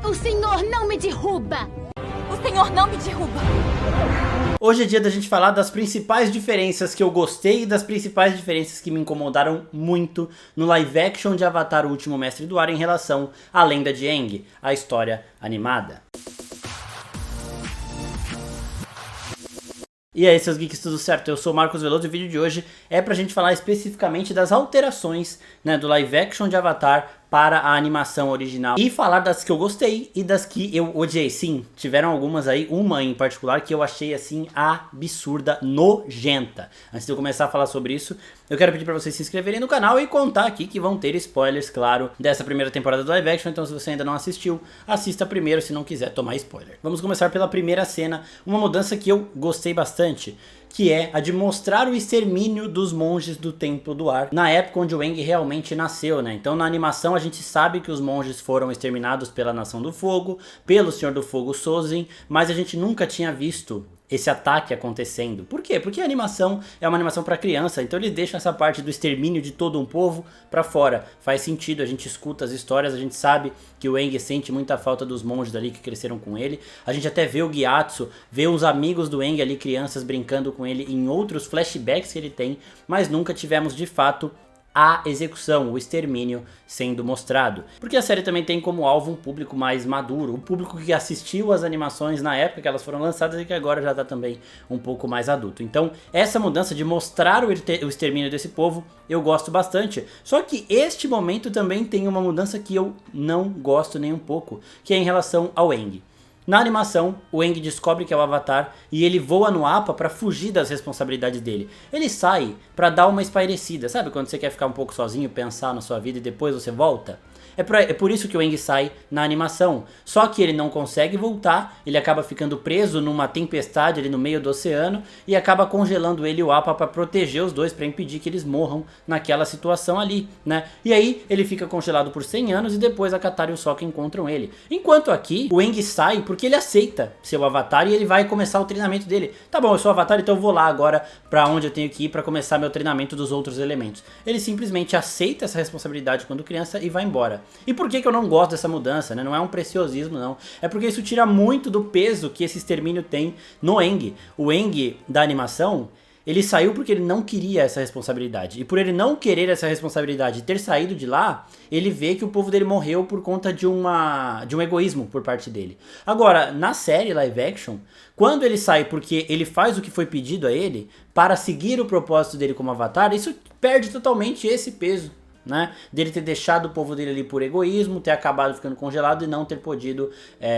O senhor não me derruba! O senhor não me derruba! Hoje é dia da gente falar das principais diferenças que eu gostei e das principais diferenças que me incomodaram muito no live action de Avatar: O Último Mestre do Ar em relação à Lenda de Aang, a história animada. E aí, seus geeks, tudo certo? Eu sou o Marcos Veloso e o vídeo de hoje é pra gente falar especificamente das alterações, né, do live action de Avatar para a animação original. E falar das que eu gostei e das que eu odiei. Sim, tiveram algumas aí, uma em particular que eu achei assim absurda, nojenta. Antes de eu começar a falar sobre isso, eu quero pedir pra vocês se inscreverem no canal e contar aqui que vão ter spoilers, claro, dessa primeira temporada do live action. Então se você ainda não assistiu, assista primeiro se não quiser tomar spoiler. Vamos começar pela primeira cena, uma mudança que eu gostei bastante, que é a de mostrar o extermínio dos monges do Templo do Ar, na época onde o Aang realmente nasceu, né? Então na animação a gente sabe que os monges foram exterminados pela Nação do Fogo, pelo Senhor do Fogo Sozin, mas a gente nunca tinha visto esse ataque acontecendo. Por quê? Porque a animação é uma animação para criança, então eles deixam essa parte do extermínio de todo um povo para fora. Faz sentido, a gente escuta as histórias, a gente sabe que o Aang sente muita falta dos monges ali que cresceram com ele. A gente até vê o Gyatso, vê os amigos do Aang ali, crianças, brincando com ele em outros flashbacks que ele tem, mas nunca tivemos de fato a execução, o extermínio sendo mostrado. Porque a série também tem como alvo um público mais maduro, o público que assistiu as animações na época que elas foram lançadas e que agora já está também um pouco mais adulto. Então essa mudança de mostrar o extermínio desse povo eu gosto bastante. Só que este momento também tem uma mudança que eu não gosto nem um pouco, que é em relação ao Aang. Na animação, o Aang descobre que é o Avatar e ele voa no Appa para fugir das responsabilidades dele. Ele sai para dar uma espairecida, sabe quando você quer ficar um pouco sozinho, pensar na sua vida e depois você volta? É por isso que o Aang sai na animação. Só que ele não consegue voltar, ele acaba ficando preso numa tempestade ali no meio do oceano e acaba congelando ele e o Appa para proteger os dois, para impedir que eles morram naquela situação ali, né? E aí ele fica congelado por 100 anos e depois a Katara e o Sokka encontram ele. Enquanto aqui, o Aang sai porque ele aceita ser o Avatar e ele vai começar o treinamento dele. Tá bom, eu sou o Avatar, então eu vou lá agora para onde eu tenho que ir para começar meu treinamento dos outros elementos. Ele simplesmente aceita essa responsabilidade quando criança e vai embora. E por que eu não gosto dessa mudança, né? Não é um preciosismo, não. É porque isso tira muito do peso que esse extermínio tem no Aang. O Aang da animação, ele saiu porque ele não queria essa responsabilidade. E por ele não querer essa responsabilidade e ter saído de lá, ele vê que o povo dele morreu por conta de um egoísmo por parte dele. Agora, na série live action, quando ele sai porque ele faz o que foi pedido a ele, para seguir o propósito dele como Avatar, isso perde totalmente esse peso, né, dele ter deixado o povo dele ali por egoísmo, ter acabado ficando congelado e não ter podido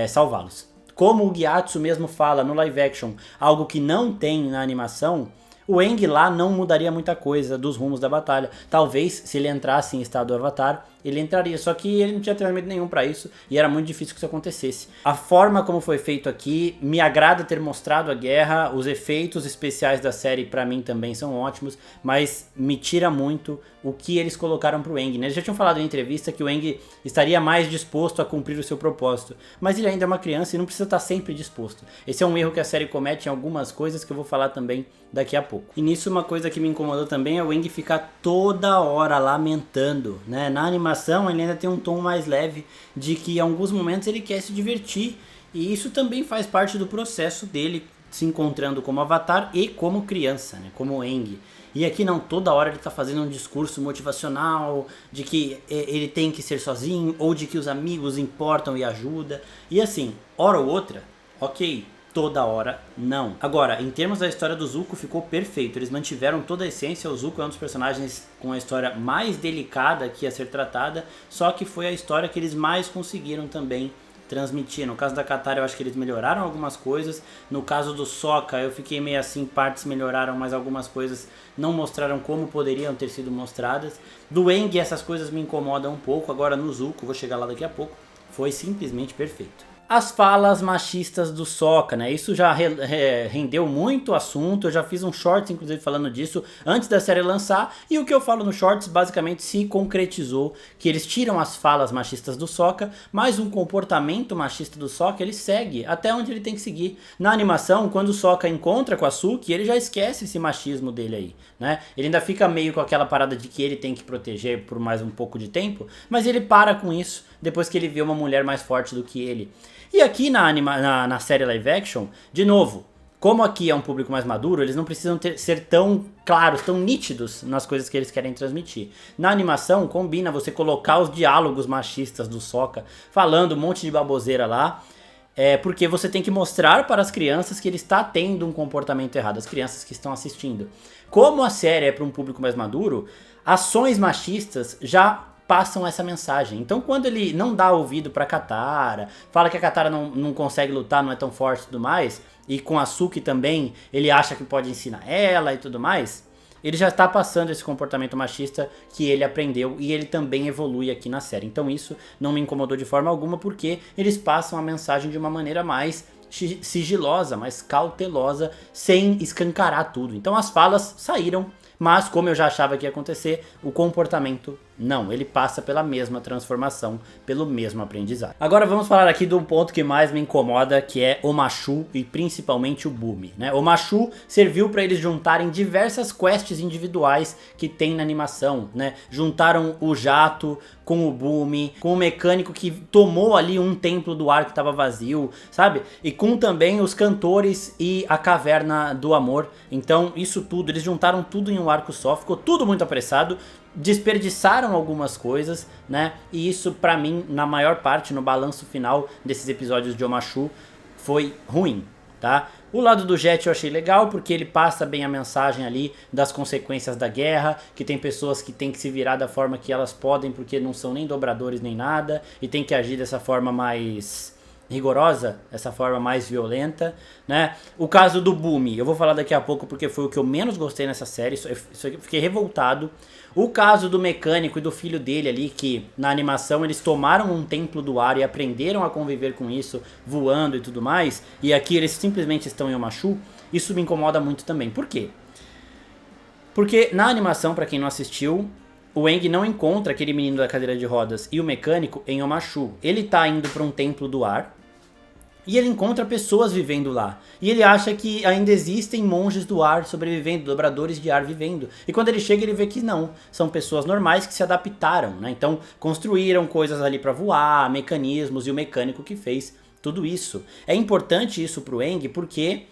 salvá-los. Como o Gyatso mesmo fala no live action, algo que não tem na animação, o Aang lá não mudaria muita coisa dos rumos da batalha. Talvez se ele entrasse em estado Avatar, ele entraria, só que ele não tinha treinamento nenhum pra isso e era muito difícil que isso acontecesse. A forma como foi feito aqui, me agrada ter mostrado a guerra, os efeitos especiais da série pra mim também são ótimos, mas me tira muito o que eles colocaram pro Aang, né? Eles já tinham falado em entrevista que o Aang estaria mais disposto a cumprir o seu propósito, mas ele ainda é uma criança e não precisa estar sempre disposto. Esse é um erro que a série comete em algumas coisas que eu vou falar também daqui a pouco. E nisso uma coisa que me incomodou também é o Aang ficar toda hora lamentando, né? Na animação ele ainda tem um tom mais leve de que em alguns momentos ele quer se divertir, e isso também faz parte do processo dele se encontrando como Avatar e como criança, né? Como Aang. E aqui não, toda hora ele tá fazendo um discurso motivacional de que ele tem que ser sozinho, ou de que os amigos importam e ajudam. E assim, hora ou outra, ok, toda hora não. Agora, em termos da história do Zuko, ficou perfeito. Eles mantiveram toda a essência. O Zuko é um dos personagens com a história mais delicada que ia ser tratada, só que foi a história que eles mais conseguiram também transmitir. No caso da Katara eu acho que eles melhoraram algumas coisas. No caso do Sokka eu fiquei meio assim, partes melhoraram, mas algumas coisas não mostraram como poderiam ter sido mostradas. Do Aang essas coisas me incomodam um pouco. Agora no Zuko, vou chegar lá daqui a pouco, foi simplesmente perfeito. as falas machistas do Sokka, né? Isso já rendeu muito assunto, eu já fiz um shorts inclusive falando disso antes da série lançar, e o que eu falo no shorts basicamente se concretizou, que eles tiram as falas machistas do Sokka, mas um comportamento machista do Sokka ele segue até onde ele tem que seguir. Na animação, quando o Sokka encontra com a Suki, ele já esquece esse machismo dele aí, né? Ele ainda fica meio com aquela parada de que ele tem que proteger por mais um pouco de tempo, mas ele para com isso depois que ele vê uma mulher mais forte do que ele. E aqui na série live action, de novo, como aqui é um público mais maduro, eles não precisam ser tão claros, tão nítidos nas coisas que eles querem transmitir. Na animação, combina você colocar os diálogos machistas do Sokka, falando um monte de baboseira lá, porque você tem que mostrar para as crianças que ele está tendo um comportamento errado, as crianças que estão assistindo. Como a série é para um público mais maduro, ações machistas já passam essa mensagem. Então quando ele não dá ouvido pra Katara, fala que a Katara não consegue lutar, não é tão forte e tudo mais, e com a Suki também ele acha que pode ensinar ela e tudo mais, ele já está passando esse comportamento machista que ele aprendeu e ele também evolui aqui na série. Então isso não me incomodou de forma alguma, porque eles passam a mensagem de uma maneira mais sigilosa, mais cautelosa, sem escancarar tudo. Então as falas saíram, mas como eu já achava que ia acontecer, o comportamento não, ele passa pela mesma transformação, pelo mesmo aprendizado. Agora vamos falar aqui do ponto que mais me incomoda, que é o Mashu e principalmente o Bumi, né? O Mashu serviu para eles juntarem diversas quests individuais que tem na animação, né? Juntaram o Jato com o Bumi, com o mecânico que tomou ali um templo do ar que estava vazio, sabe? E com também os cantores e a caverna do amor. Então isso tudo, eles juntaram tudo em um arco só, ficou tudo muito apressado, desperdiçaram algumas coisas, né? E isso pra mim, na maior parte, no balanço final desses episódios de Omashu, foi ruim, tá? O lado do Jet eu achei legal, porque ele passa bem a mensagem ali das consequências da guerra, que tem pessoas que tem que se virar da forma que elas podem, porque não são nem dobradores nem nada, e tem que agir dessa forma mais rigorosa, essa forma mais violenta, né? O caso do Bumi, eu vou falar daqui a pouco porque foi o que eu menos gostei nessa série, eu fiquei revoltado. O caso do mecânico e do filho dele ali, que na animação eles tomaram um templo do ar e aprenderam a conviver com isso, voando e tudo mais, e aqui eles simplesmente estão em Omashu, isso me incomoda muito também. Por quê? Porque na animação, pra quem não assistiu, o Aang não encontra aquele menino da cadeira de rodas e o mecânico em Omashu. Ele tá indo pra um templo do ar e ele encontra pessoas vivendo lá. E ele acha que ainda existem monges do ar sobrevivendo, dobradores de ar vivendo. E quando ele chega ele vê que não, são pessoas normais que se adaptaram, né? Então construíram coisas ali pra voar, mecanismos, e o mecânico que fez tudo isso. É importante isso pro Aang porque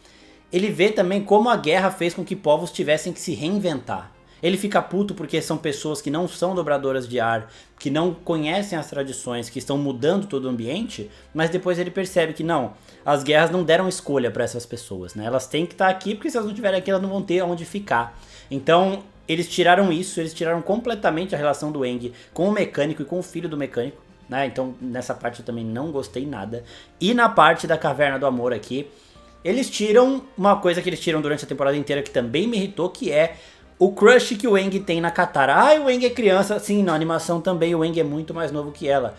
ele vê também como a guerra fez com que povos tivessem que se reinventar. Ele fica puto porque são pessoas que não são dobradoras de ar, que não conhecem as tradições, que estão mudando todo o ambiente, mas depois ele percebe que não, as guerras não deram escolha para essas pessoas, né? Elas têm que estar aqui porque se elas não estiverem aqui elas não vão ter onde ficar. Então eles tiraram isso, eles tiraram completamente a relação do Aang com o mecânico e com o filho do mecânico, né? Então nessa parte eu também não gostei nada. E na parte da Caverna do Amor aqui, eles tiram uma coisa que eles tiram durante a temporada inteira que também me irritou, que é o crush que o Aang tem na Katara. Ah, o Aang é criança. Sim, na animação também o Aang é muito mais novo que ela.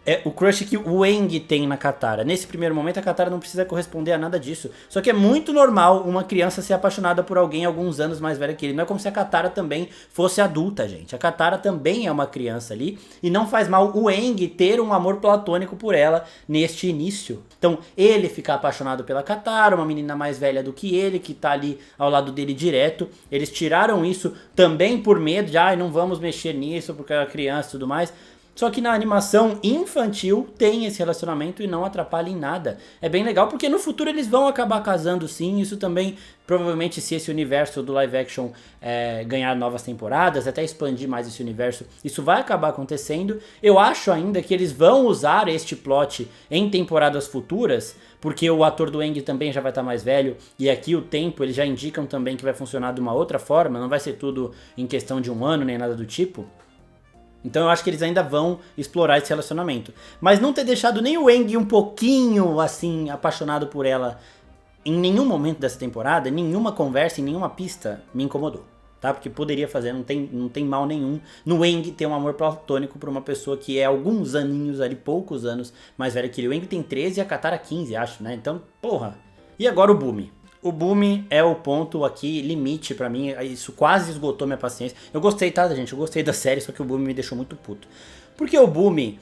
É o crush que o Aang tem na Katara. Nesse primeiro momento a Katara não precisa corresponder a nada disso. Só que é muito normal uma criança ser apaixonada por alguém alguns anos mais velha que ele. Não é como se a Katara também fosse adulta, gente. A Katara também é uma criança ali. E não faz mal o Aang ter um amor platônico por ela neste início. Então ele ficar apaixonado pela Katara, uma menina mais velha do que ele, que tá ali ao lado dele direto. Eles tiraram isso também por medo de não vamos mexer nisso porque é criança e tudo mais. Só que na animação infantil tem esse relacionamento e não atrapalha em nada. É bem legal porque no futuro eles vão acabar casando sim. Isso também, provavelmente, se esse universo do live action ganhar novas temporadas, até expandir mais esse universo, isso vai acabar acontecendo. Eu acho ainda que eles vão usar este plot em temporadas futuras, porque o ator do Aang também já vai estar mais velho, e aqui o tempo eles já indicam também que vai funcionar de uma outra forma, não vai ser tudo em questão de um ano nem nada do tipo. Então eu acho que eles ainda vão explorar esse relacionamento. Mas não ter deixado nem o Aang um pouquinho assim apaixonado por ela em nenhum momento dessa temporada, nenhuma conversa, em nenhuma pista, me incomodou. tá? Porque poderia fazer, não tem mal nenhum no Aang ter um amor platônico por uma pessoa que é alguns aninhos ali, poucos anos mais velha que ele. O Aang tem 13 e a Katara 15, acho, né? Então, porra. E agora o Bumi. O Bumi é o ponto aqui, limite pra mim, isso quase esgotou minha paciência. Eu gostei, tá, gente? Eu gostei da série, só que o Bumi me deixou muito puto. Porque o Bumi,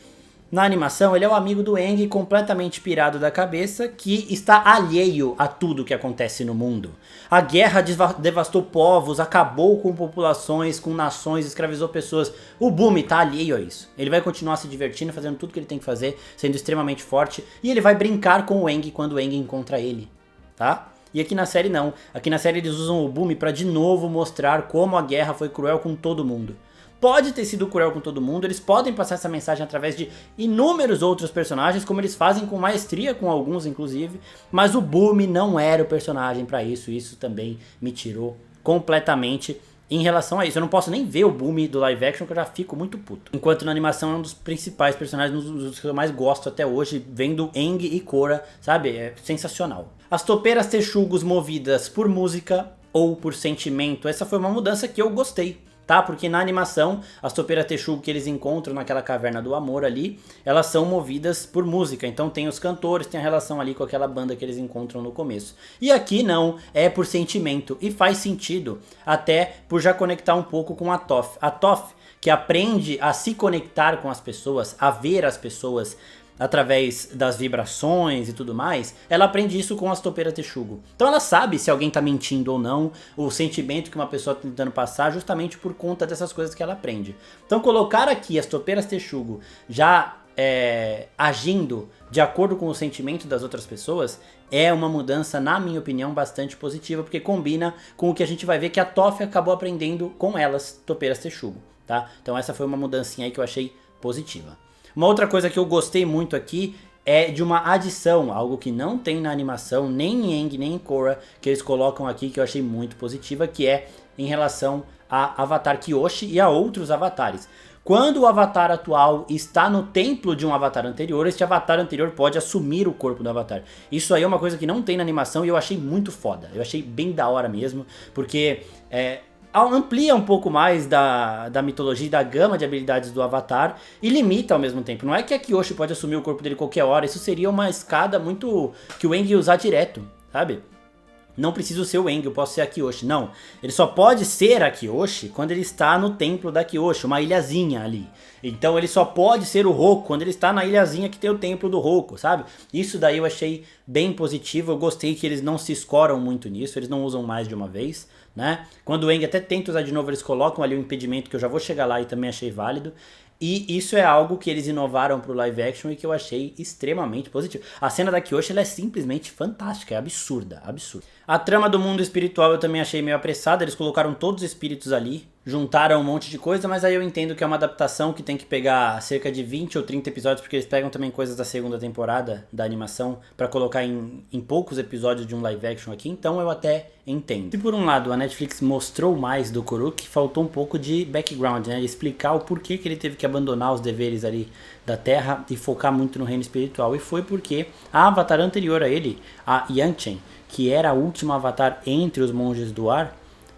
na animação, ele é o amigo do Aang, completamente pirado da cabeça, que está alheio a tudo que acontece no mundo. A guerra devastou povos, acabou com populações, com nações, escravizou pessoas. O Bumi tá alheio a isso. Ele vai continuar se divertindo, fazendo tudo que ele tem que fazer, sendo extremamente forte, e ele vai brincar com o Aang quando o Aang encontra ele, tá? E aqui na série não. Aqui na série eles usam o Bumi pra de novo mostrar como a guerra foi cruel com todo mundo. Pode ter sido cruel com todo mundo, eles podem passar essa mensagem através de inúmeros outros personagens, como eles fazem com maestria, com alguns inclusive, mas o Bumi não era o personagem pra isso, isso também me tirou completamente em relação a isso. Eu não posso nem ver o Bumi do live action, que eu já fico muito puto. Enquanto na animação é um dos principais personagens, um dos que eu mais gosto até hoje, vendo Aang e Korra, sabe? É sensacional. As topeiras texugos movidas por música ou por sentimento, essa foi uma mudança que eu gostei, tá? Porque na animação, as topeiras texugo que eles encontram naquela caverna do amor ali, elas são movidas por música. Então tem os cantores, tem a relação ali com aquela banda que eles encontram no começo. E aqui não, é por sentimento. E faz sentido, até por já conectar um pouco com a Toph. A Toph, que aprende a se conectar com as pessoas, a ver as pessoas através das vibrações e tudo mais, ela aprende isso com as topeiras texugo. Então ela sabe se alguém tá mentindo ou não, o sentimento que uma pessoa tá tentando passar, justamente por conta dessas coisas que ela aprende. Então colocar aqui as topeiras texugo já agindo de acordo com o sentimento das outras pessoas é uma mudança, na minha opinião, bastante positiva, porque combina com o que a gente vai ver que a Toph acabou aprendendo com elas, topeiras texugo, tá? Então essa foi uma mudancinha aí que eu achei positiva. Uma outra coisa que eu gostei muito aqui é de uma adição, algo que não tem na animação, nem em Aang, nem em Korra, que eles colocam aqui, que eu achei muito positiva, que é em relação a Avatar Kyoshi e a outros avatares. Quando o avatar atual está no templo de um avatar anterior, este avatar anterior pode assumir o corpo do avatar. Isso aí é uma coisa que não tem na animação e eu achei muito foda. Eu achei bem da hora mesmo, porque amplia um pouco mais da mitologia e da gama de habilidades do Avatar e limita ao mesmo tempo. Não é que a Kyoshi pode assumir o corpo dele qualquer hora, isso seria uma escada muito que o Aang ia usar direto, sabe? Não preciso ser o Aang, eu posso ser a Kyoshi. Não, ele só pode ser a Kyoshi quando ele está no templo da Kyoshi, uma ilhazinha ali. Então ele só pode ser o Roku quando ele está na ilhazinha que tem o templo do Roku, sabe? Isso daí eu achei bem positivo, eu gostei que eles não se escoram muito nisso, eles não usam mais de uma vez, né? Quando o Aang até tenta usar de novo, eles colocam ali um impedimento que eu já vou chegar lá e também achei válido. E isso é algo que eles inovaram pro live action e que eu achei extremamente positivo. A cena da Kyoshi ela é simplesmente fantástica, é absurda, absurda. A trama do mundo espiritual eu também achei meio apressada, eles colocaram todos os espíritos ali, juntaram um monte de coisa, mas aí eu entendo que é uma adaptação que tem que pegar cerca de 20 ou 30 episódios, porque eles pegam também coisas da segunda temporada da animação pra colocar em poucos episódios de um live action aqui, então eu até entendo. Se por um lado a Netflix mostrou mais do Kuruk, faltou um pouco de background, né, explicar o porquê que ele teve que abandonar os deveres ali da Terra e focar muito no reino espiritual, e foi porque a avatar anterior a ele, a Yanchen, que era a última avatar entre os monges do ar,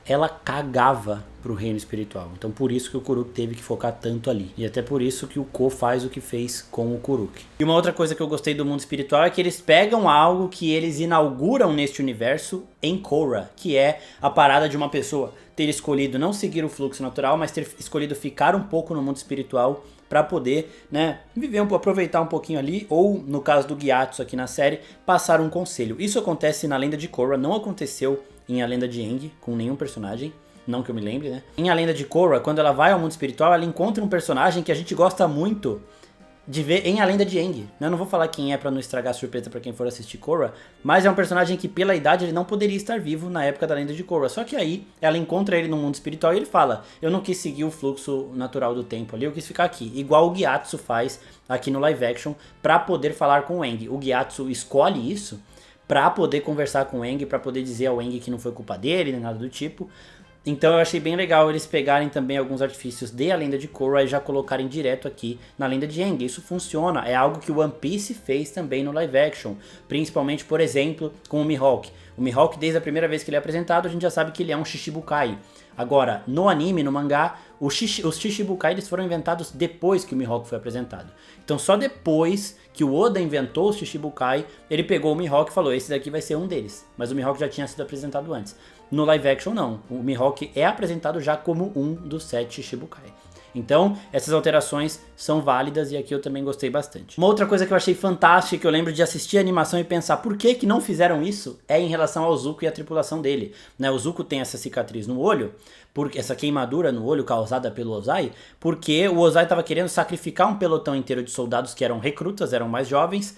ela cagava pro reino espiritual. Então por isso que o Kuruk teve que focar tanto ali. E até por isso que o Ko faz o que fez com o Kuruk. E uma outra coisa que eu gostei do mundo espiritual é que eles pegam algo que eles inauguram neste universo em Korra, que é a parada de uma pessoa ter escolhido não seguir o fluxo natural, mas ter escolhido ficar um pouco no mundo espiritual para poder, né, viver aproveitar um pouquinho ali, ou no caso do Gyatso aqui na série, passar um conselho. Isso acontece na Lenda de Korra, não aconteceu em A Lenda de Aang com nenhum personagem, não que eu me lembre, né? Em A Lenda de Korra, quando ela vai ao mundo espiritual, ela encontra um personagem que a gente gosta muito de ver em A Lenda de Aang. Eu não vou falar quem é pra não estragar a surpresa pra quem for assistir Korra, mas é um personagem que pela idade ele não poderia estar vivo na época da Lenda de Korra. Só que aí ela encontra ele no mundo espiritual e ele fala: eu não quis seguir o fluxo natural do tempo ali, eu quis ficar aqui. Igual o Gyatso faz aqui no live action pra poder falar com o Aang. O Gyatso escolhe isso pra poder conversar com o Aang, pra poder dizer ao Aang que não foi culpa dele, nem nada do tipo. Então eu achei bem legal eles pegarem também alguns artifícios de A Lenda de Korra e já colocarem direto aqui na Lenda de Aang. Isso funciona, é algo que o One Piece fez também no live action, principalmente, por exemplo, com o Mihawk. O Mihawk, desde a primeira vez que ele é apresentado, a gente já sabe que ele é um Shichibukai. Agora, no anime, no mangá, os Shichibukai eles foram inventados depois que o Mihawk foi apresentado. Então só depois que o Oda inventou os Shichibukai, ele pegou o Mihawk e falou, esse daqui vai ser um deles. Mas o Mihawk já tinha sido apresentado antes. No live action não, o Mihawk é apresentado já como um dos 7 Shichibukai. Então, essas alterações são válidas e aqui eu também gostei bastante. Uma outra coisa que eu achei fantástica, que eu lembro de assistir a animação e pensar por que não fizeram isso, é em relação ao Zuko e a tripulação dele. Né? O Zuko tem essa cicatriz no olho, essa queimadura no olho causada pelo Ozai, porque o Ozai estava querendo sacrificar um pelotão inteiro de soldados que eram recrutas, eram mais jovens,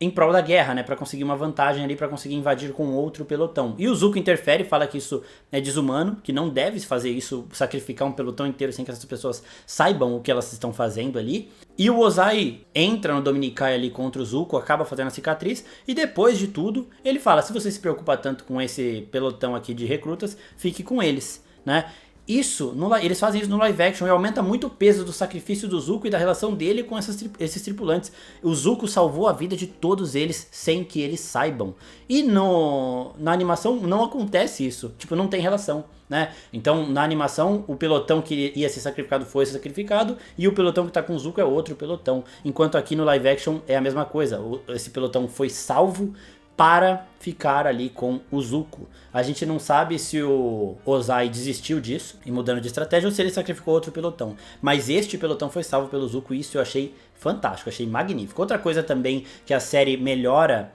em prol da guerra, né, para conseguir uma vantagem ali, para conseguir invadir com outro pelotão. E o Zuko interfere, fala que isso é desumano, que não deve fazer isso, sacrificar um pelotão inteiro sem que essas pessoas saibam o que elas estão fazendo ali. E o Ozai entra no Dominikai ali contra o Zuko, acaba fazendo a cicatriz, e depois de tudo, ele fala, se você se preocupa tanto com esse pelotão aqui de recrutas, fique com eles, né. Isso, eles fazem isso no live action e aumenta muito o peso do sacrifício do Zuko e da relação dele com esses tripulantes. O Zuko salvou a vida de todos eles sem que eles saibam. E na animação não acontece isso, tipo, não tem relação, né? Então, na animação, o pelotão que ia ser sacrificado foi sacrificado e o pelotão que tá com o Zuko é outro pelotão. Enquanto aqui no live action é a mesma coisa, esse pelotão foi salvo para ficar ali com o Zuko. A gente não sabe se o Ozai desistiu disso e mudando de estratégia ou se ele sacrificou outro pelotão. Mas este pelotão foi salvo pelo Zuko e isso eu achei fantástico, achei magnífico. Outra coisa também que a série melhora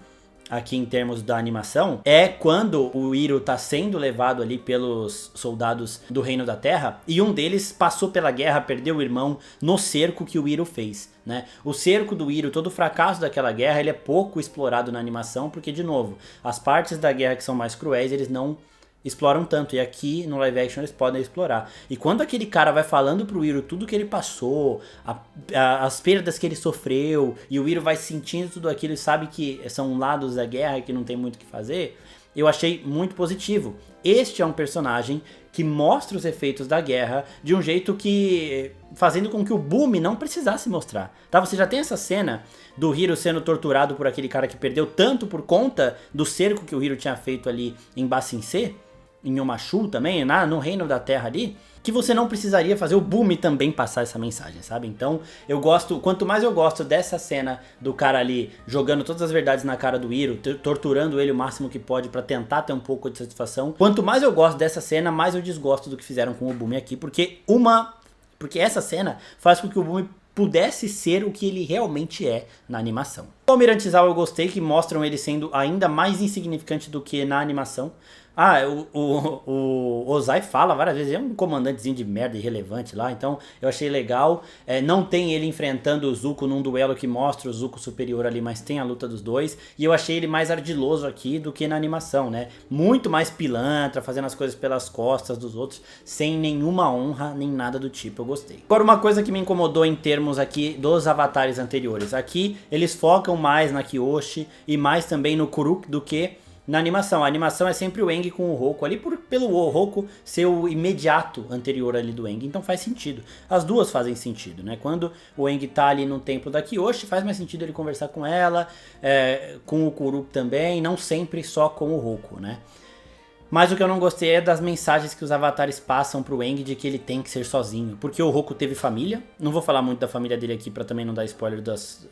aqui em termos da animação é quando o Iroh tá sendo levado ali pelos soldados do Reino da Terra e um deles passou pela guerra, perdeu o irmão no cerco que o Iroh fez, né? O cerco do Iroh, todo o fracasso daquela guerra, ele é pouco explorado na animação porque, de novo, as partes da guerra que são mais cruéis, eles não exploram tanto, e aqui no live action eles podem explorar. E quando aquele cara vai falando pro Iroh tudo que ele passou, as perdas que ele sofreu, e o Iroh vai sentindo tudo aquilo e sabe que são lados da guerra que não tem muito o que fazer, eu achei muito positivo. Este é um personagem que mostra os efeitos da guerra de um jeito que fazendo com que o Bumi não precisasse mostrar. Tá? Você já tem essa cena do Iroh sendo torturado por aquele cara que perdeu tanto por conta do cerco que o Iroh tinha feito ali em Ba Sing Se, em Omashu também, no Reino da Terra ali, que você não precisaria fazer o Bumi também passar essa mensagem, sabe? Então, eu gosto, quanto mais eu gosto dessa cena do cara ali jogando todas as verdades na cara do Iroh, torturando ele o máximo que pode pra tentar ter um pouco de satisfação, quanto mais eu gosto dessa cena, mais eu desgosto do que fizeram com o Bumi aqui, porque essa cena faz com que o Bumi pudesse ser o que ele realmente é na animação. O Almirante Zal eu gostei, que mostram ele sendo ainda mais insignificante do que na animação. O Ozai fala várias vezes, é um comandantezinho de merda irrelevante lá, então eu achei legal. Não tem ele enfrentando o Zuko num duelo que mostra o Zuko superior ali, mas tem a luta dos dois, e eu achei ele mais ardiloso aqui do que na animação, né? Muito mais pilantra, fazendo as coisas pelas costas dos outros, sem nenhuma honra, nem nada do tipo, eu gostei. Agora uma coisa que me incomodou em termos aqui dos avatares anteriores, aqui eles focam mais na Kyoshi e mais também no Kuruk do que na animação. A animação é sempre o Aang com o Roku ali, pelo Roku ser o imediato anterior ali do Aang, então faz sentido. As duas fazem sentido, né? Quando o Aang tá ali no templo da Kyoshi, faz mais sentido ele conversar com ela, com o Kuruk também, não sempre só com o Roku, né? Mas o que eu não gostei é das mensagens que os avatares passam pro Aang de que ele tem que ser sozinho. Porque o Roku teve família. Não vou falar muito da família dele aqui pra também não dar spoiler das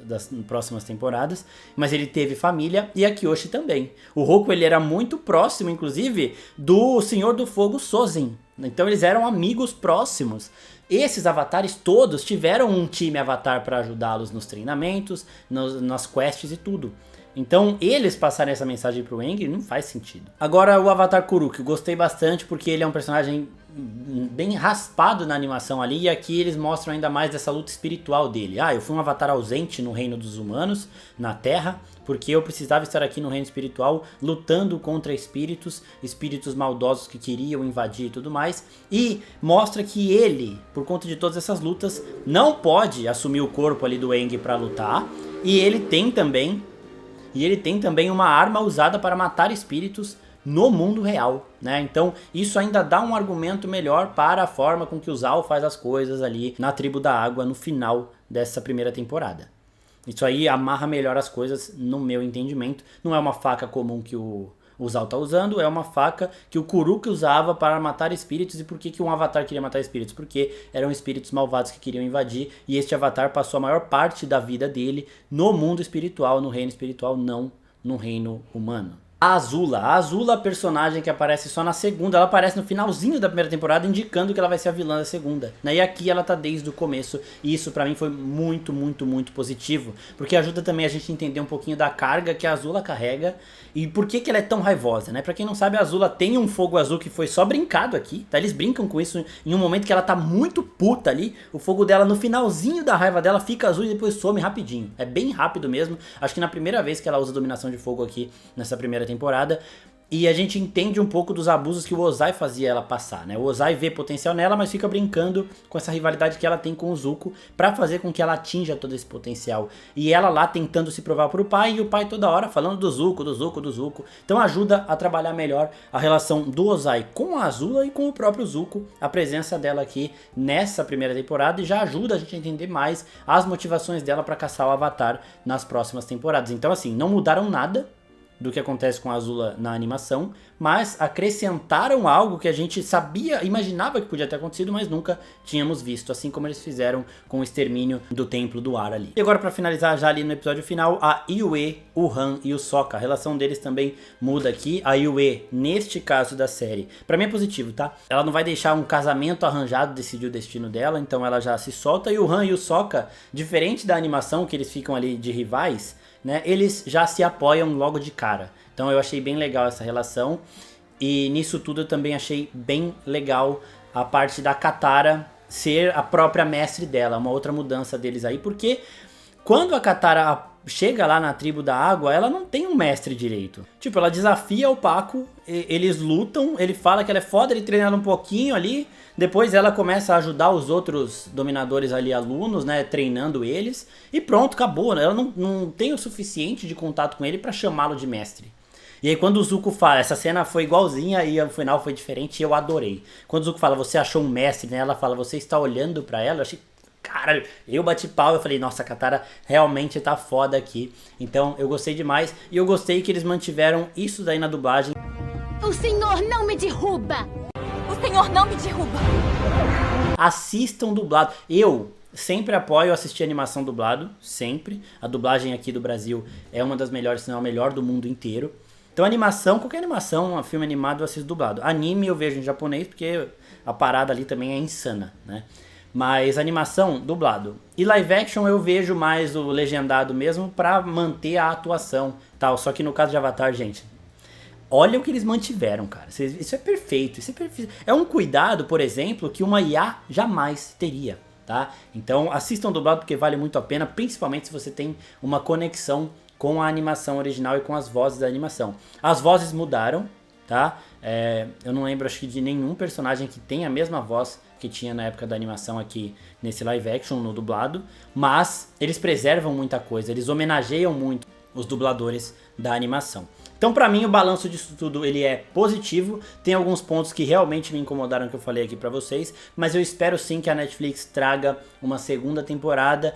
próximas temporadas. Mas ele teve família e a Kyoshi também. O Roku ele era muito próximo, inclusive, do Senhor do Fogo Sozin. Então eles eram amigos próximos. Esses avatares todos tiveram um time avatar pra ajudá-los nos treinamentos, nas quests e tudo. Então, eles passarem essa mensagem pro Aang não faz sentido. Agora, o Avatar Kuruk, eu gostei bastante porque ele é um personagem bem raspado na animação ali, e aqui eles mostram ainda mais dessa luta espiritual dele. Eu fui um avatar ausente no reino dos humanos, na Terra, porque eu precisava estar aqui no reino espiritual, lutando contra espíritos maldosos que queriam invadir e tudo mais, e mostra que ele, por conta de todas essas lutas, não pode assumir o corpo ali do Aang pra lutar, e ele tem também uma arma usada para matar espíritos no mundo real, né? Então isso ainda dá um argumento melhor para a forma com que o Zal faz as coisas ali na Tribo da Água no final dessa primeira temporada. Isso aí amarra melhor as coisas no meu entendimento. Não é uma faca comum que o o Zal tá usando é uma faca que o Kuruk usava para matar espíritos. E por que um avatar queria matar espíritos? Porque eram espíritos malvados que queriam invadir, e este avatar passou a maior parte da vida dele no mundo espiritual, no reino espiritual, não no reino humano. A Azula, personagem que aparece só na segunda, ela aparece no finalzinho da primeira temporada, indicando que ela vai ser a vilã da segunda, né? E aqui ela tá desde o começo, e isso pra mim foi muito, muito, muito positivo, porque ajuda também a gente a entender um pouquinho da carga que a Azula carrega, e por que ela é tão raivosa, né? Pra quem não sabe, a Azula tem um fogo azul que foi só brincado aqui, tá? Eles brincam com isso em um momento que ela tá muito puta ali, o fogo dela no finalzinho da raiva dela fica azul e depois some rapidinho, é bem rápido mesmo. Acho que na primeira vez que ela usa dominação de fogo aqui, nessa primeira temporada, e a gente entende um pouco dos abusos que o Ozai fazia ela passar, né? O Ozai vê potencial nela, mas fica brincando com essa rivalidade que ela tem com o Zuko pra fazer com que ela atinja todo esse potencial. E ela lá tentando se provar pro pai, e o pai toda hora falando do Zuko, do Zuko, do Zuko. Então ajuda a trabalhar melhor a relação do Ozai com a Azula e com o próprio Zuko, a presença dela aqui nessa primeira temporada, e já ajuda a gente a entender mais as motivações dela pra caçar o Avatar nas próximas temporadas. Então assim, não mudaram nada do que acontece com a Azula na animação, mas acrescentaram algo que a gente sabia, imaginava que podia ter acontecido, mas nunca tínhamos visto, assim como eles fizeram com o extermínio do Templo do Ar ali. E agora, pra finalizar já ali no episódio final, a Yue, o Han e o Sokka, a relação deles também muda aqui. A Yue, neste caso da série, pra mim é positivo, tá? Ela não vai deixar um casamento arranjado decidir o destino dela, então ela já se solta, e o Han e o Sokka, diferente da animação que eles ficam ali de rivais, né, eles já se apoiam logo de cara. Então eu achei bem legal essa relação. E nisso tudo eu também achei bem legal a parte da Katara ser a própria mestre dela. Uma outra mudança deles aí. Porque quando a Katara chega lá na tribo da água, ela não tem um mestre direito. Tipo, ela desafia o Paco, eles lutam, ele fala que ela é foda, ele treina ela um pouquinho ali, depois ela começa a ajudar os outros dominadores ali, alunos, né, treinando eles, e pronto, acabou, né? Ela não tem o suficiente de contato com ele pra chamá-lo de mestre. E aí quando o Zuko fala, essa cena foi igualzinha e o final foi diferente e eu adorei. Quando o Zuko fala, você achou um mestre, né, ela fala, você está olhando pra ela, eu achei... Caralho, eu bati pau, eu falei, nossa, a Katara realmente tá foda aqui. Então eu gostei demais, e eu gostei que eles mantiveram isso daí na dublagem. O senhor não me derruba! O senhor não me derruba! Assistam dublado. Eu sempre apoio assistir animação dublado, sempre. A dublagem aqui do Brasil é uma das melhores, se não a melhor do mundo inteiro. Então animação, qualquer animação, um filme animado eu assisto dublado. Anime eu vejo em japonês, porque a parada ali também é insana, né? Mas animação, dublado. E live action eu vejo mais o legendado mesmo pra manter a atuação, tal. Só que no caso de Avatar, gente, olha o que eles mantiveram, cara. Isso é perfeito, isso é perfeito. É um cuidado, por exemplo, que uma IA jamais teria, tá? Então assistam dublado porque vale muito a pena, principalmente se você tem uma conexão com a animação original e com as vozes da animação. As vozes mudaram, tá? Eu não lembro, acho que de nenhum personagem que tem a mesma voz que tinha na época da animação aqui nesse live action, no dublado, mas eles preservam muita coisa, eles homenageiam muito os dubladores da animação. Então pra mim o balanço disso tudo ele é positivo, tem alguns pontos que realmente me incomodaram que eu falei aqui pra vocês, mas eu espero sim que a Netflix traga uma segunda temporada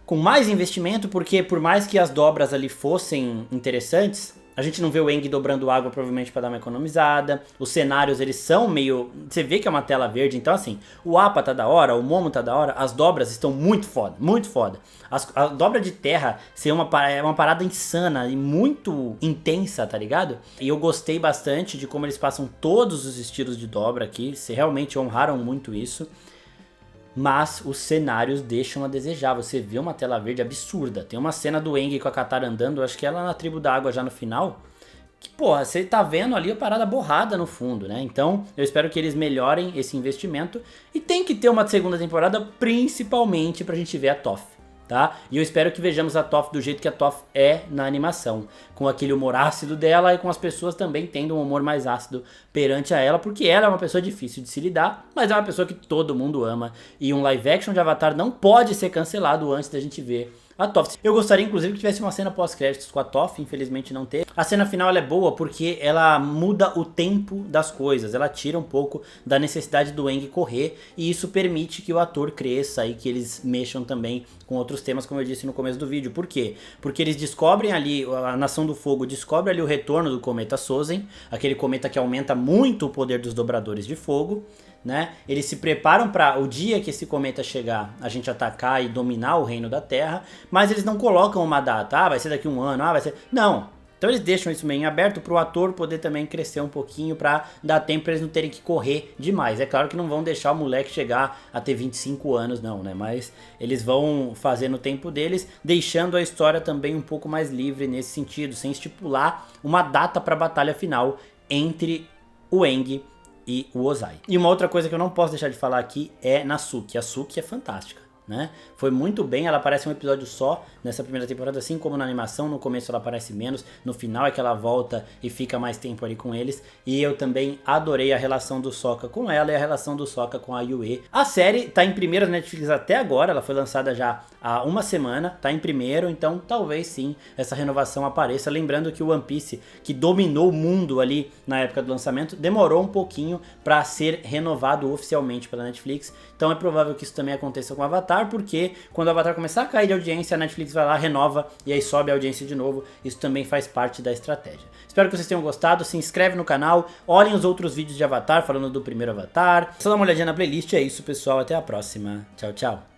com mais investimento, porque por mais que as dobras ali fossem interessantes, a gente não vê o Aang dobrando água provavelmente para dar uma economizada. Os cenários eles são meio... Você vê que é uma tela verde, então assim, o Appa tá da hora, o Momo tá da hora, as dobras estão muito foda, muito foda. A dobra de terra é uma parada insana e muito intensa, tá ligado? E eu gostei bastante de como eles passam todos os estilos de dobra aqui, se realmente honraram muito isso. Mas os cenários deixam a desejar, você vê uma tela verde absurda. Tem uma cena do Aang com a Katara andando, acho que ela na tribo da água já no final, que porra, você tá vendo ali a parada borrada no fundo, né? Então eu espero que eles melhorem esse investimento, e tem que ter uma segunda temporada principalmente pra gente ver a Toph, tá? E eu espero que vejamos a Toph do jeito que a Toph é na animação, com aquele humor ácido dela e com as pessoas também tendo um humor mais ácido perante a ela, porque ela é uma pessoa difícil de se lidar, mas é uma pessoa que todo mundo ama, e um live action de Avatar não pode ser cancelado antes da gente ver a Toph. Eu gostaria inclusive que tivesse uma cena pós-créditos com a Toph, infelizmente não teve. A cena final ela é boa porque ela muda o tempo das coisas, ela tira um pouco da necessidade do Aang correr e isso permite que o ator cresça e que eles mexam também com outros temas, como eu disse no começo do vídeo. Por quê? Porque eles descobrem ali, a Nação do Fogo descobre ali o retorno do cometa Sozen, aquele cometa que aumenta muito o poder dos dobradores de fogo, né? Eles se preparam para o dia que esse cometa chegar, a gente atacar e dominar o reino da Terra, mas eles não colocam uma data, vai ser daqui a um ano, vai ser... Não! Então eles deixam isso meio em aberto para o ator poder também crescer um pouquinho, para dar tempo para eles não terem que correr demais. É claro que não vão deixar o moleque chegar a ter 25 anos não, né? Mas eles vão fazer no tempo deles, deixando a história também um pouco mais livre nesse sentido, sem estipular uma data para a batalha final entre o Aang e o Ozai. E uma outra coisa que eu não posso deixar de falar aqui é na Suki. A Suki é fantástica, né? Foi muito bem, ela aparece em um episódio só nessa primeira temporada, assim como na animação. No começo ela aparece menos, no final é que ela volta e fica mais tempo ali com eles. E eu também adorei a relação do Sokka com ela e a relação do Sokka com a Yue. A série tá em primeiro na Netflix até agora, ela foi lançada já há uma semana, tá em primeiro, então talvez sim essa renovação apareça. Lembrando que o One Piece, que dominou o mundo ali na época do lançamento, demorou um pouquinho para ser renovado oficialmente pela Netflix, então é provável que isso também aconteça com o Avatar, porque quando o Avatar começar a cair de audiência, a Netflix vai lá, renova e aí sobe a audiência de novo. Isso também faz parte da estratégia. Espero que vocês tenham gostado, se inscreve no canal, olhem os outros vídeos de Avatar, falando do primeiro Avatar. Só dá uma olhadinha na playlist, é isso pessoal, até a próxima. Tchau, tchau.